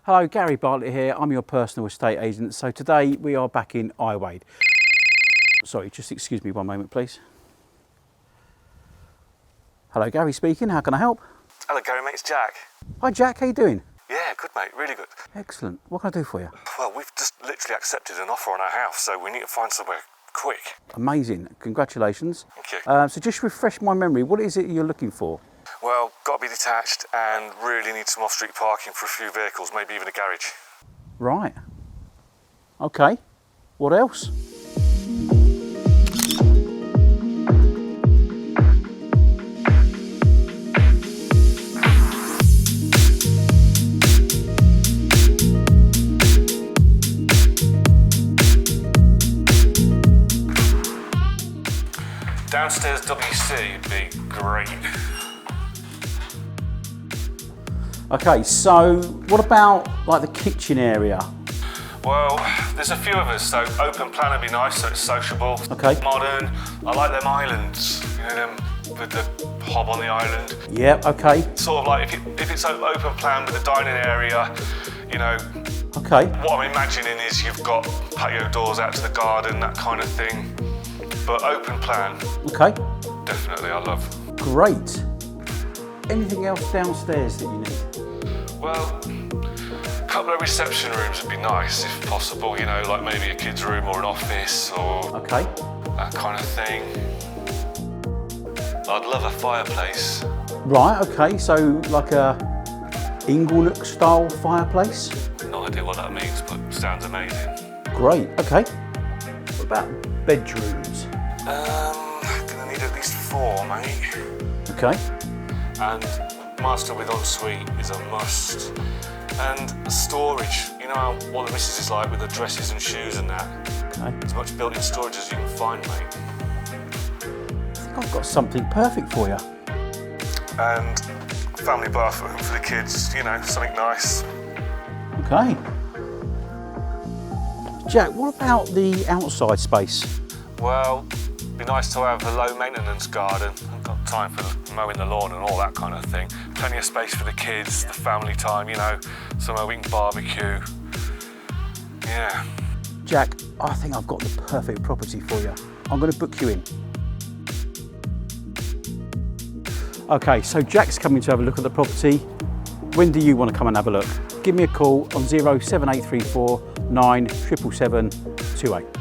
Hello, Gary Bartlett here. I'm your personal estate agent. So today we are back in Iwade. Sorry, just excuse me one moment, please. Hello, Gary speaking. How can I help? Hello Gary, mate, it's Jack. Hi, Jack. How you doing? Yeah, good mate, really good. Excellent. What can I do for you? Well, we've just literally accepted an offer on our house, so we need to find somewhere quick. Amazing. Congratulations. Thank you. So just refresh my memory. What is it you're looking for? Well, got to be detached and really need some off-street parking for a few vehicles, maybe even a garage. Right. Okay. What else? Downstairs WC would be great. Okay, so what about like the kitchen area? Well, there's a few of us, so open plan would be nice, so it's sociable. Okay. Modern. I like them islands, you know, them with the hob on the island. Yeah, okay. Sort of like if it's open plan with a dining area, you know. Okay. What I'm imagining is you've got patio doors out to the garden, that kind of thing. But open plan. Okay. Definitely, I love. Great. Anything else downstairs that you need? Well, a couple of reception rooms would be nice if possible, you know, like maybe a kid's room or an office or Okay. that kind of thing. I'd love a fireplace. Right, okay, so like a Inglenook style fireplace? No idea what that means, but sounds amazing. Great, okay. What about bedrooms? Gonna need at least 4, mate. Okay. And master with ensuite is a must. And storage, you know what the missus is like with the dresses and shoes and that. Okay. As much built-in storage as you can find, mate. I think I've got something perfect for you. And family bathroom for the kids, you know, something nice. Okay. Jack, what about the outside space? Well, it'd be nice to have a low-maintenance garden. I've got time for mowing the lawn and all that kind of thing. Plenty of space for the kids, the family time, you know, somewhere we can barbecue. Yeah. Jack, I think I've got the perfect property for you. I'm going to book you in. Okay, so Jack's coming to have a look at the property. When do you want to come and have a look? Give me a call on 07834 9 777 28.